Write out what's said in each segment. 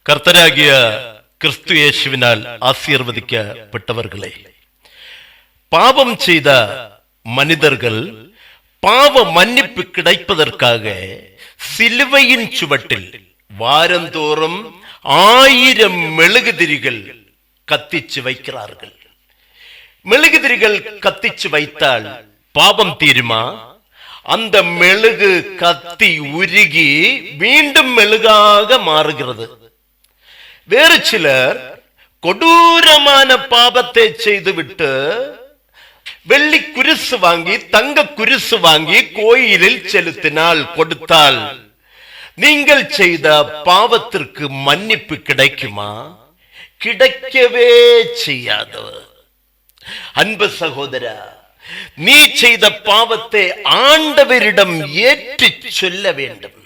கர்த்தராகிய கிறிஸ்து இயேசுவினால் ஆசீர்வதிக்கப்பட்டவர்களே, பாவம் செய்த மனிதர்கள் பாவ மன்னிப்பு கிடைப்பதற்காக சிலுவையின் சுவட்டில் வாரந்தோறும் 1000 மெழுகுதிரிகள் கத்திச்சு வைக்கிறார்கள். மெழுகுதிரிகள் கத்திச்சு வைத்தால் பாவம் தீருமா? அந்த மெழுகு கத்தி உருகி மீண்டும் மெழுகாக மாறுகிறது. வேறு சிலர் கொடூரமான பாவத்தை செய்துவிட்டு வெள்ளி குரிசு வாங்கி தங்க குரிசு வாங்கி கோயிலில் செலுத்தினால் கொடுத்தால் நீங்கள் செய்த பாவத்திற்கு மன்னிப்பு கிடைக்குமா? கிடைக்கவே செய்யாது. அன்பு சகோதரா, நீ செய்த பாவத்தை ஆண்டவரிடம் ஏற்றி சொல்ல வேண்டும்.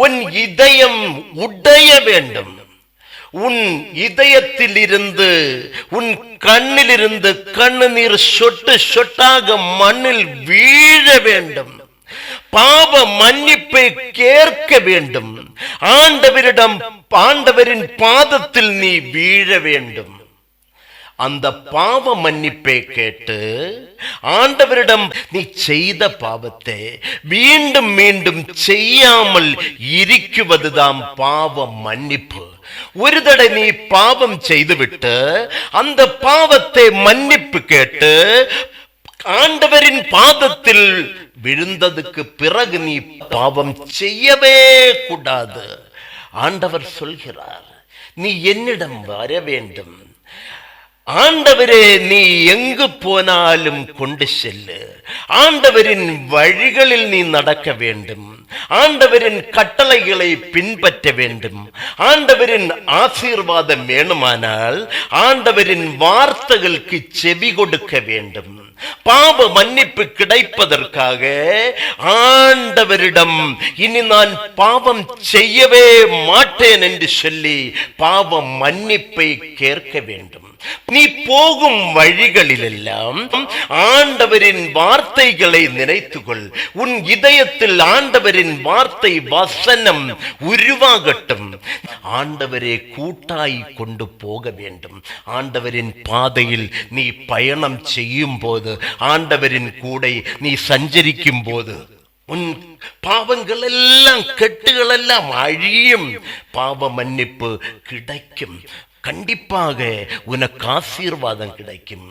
உன் இதயம் உடைய வேண்டும். உன் இதயத்தில் இருந்து உன் கண்ணிலிருந்து கண்ணீர் சொட்டு சொட்டாக மண்ணில் வீழ வேண்டும். பாவ மன்னிப்பை கேட்க வேண்டும். ஆண்டவரின் பாதத்தில் நீ வீழ வேண்டும். அந்த பாவ மன்னிப்பை கேட்டு ஆண்டவரிடம் நீ செய்த பாவத்தை மீண்டும் மீண்டும் செய்யாமல் இருக்குவதுதான் பாவ மன்னிப்பு. ஒரு தடவை நீ பாவம் செய்துவிட்டு அந்த பாவத்தை மன்னிப்பு கேட்டு ஆண்டவரின் பாதத்தில் விழுந்ததுக்கு பிறகு நீ பாவம் செய்யவே கூடாது. ஆண்டவர் சொல்கிறார், நீ என்னிடம் வர வேண்டும். ஆண்டவரே, நீ எங்கு போனாலும் கொண்டு செல்லு. ஆண்டவரின் வழிகளில் நீ நடக்க வேண்டும். ஆண்டவரின் கட்டளைகளை பின்பற்ற வேண்டும். ஆண்டவரின் ஆசீர்வாதம் வேணுமானால் ஆண்டவரின் வார்த்தைகளுக்கு செவி கொடுக்க வேண்டும். பாவ மன்னிப்பு கிடைப்பதற்காக ஆண்டவரிடம் இனி நான் பாவம் செய்யவே மாட்டேன் என்று சொல்லி பாவ மன்னிப்பை கேட்க வேண்டும். நீ போகும் வழிகளிலெல்லாம் ஆண்டவரின் வார்த்தைகளை நினைத்துக்கொள். உன் இதயத்தில் ஆண்டவரின் வார்த்தை வசனம் உருவாகட்டும். ஆண்டவரே கூட்டாய் கொண்டு போக வேண்டும். ஆண்டவரின் பாதையில் நீ பயணம் செய்யும் போது, ஆண்டவரின் கூடை நீ சஞ்சரிக்கும் போது உன் பாவங்கள் எல்லாம் கெட்டுகள் எல்லாம் அழியும். பாவ மன்னிப்பு கிடைக்கும். கண்டிப்பாக உனக்கு ஆசீர்வாதம் கிடைக்கும்.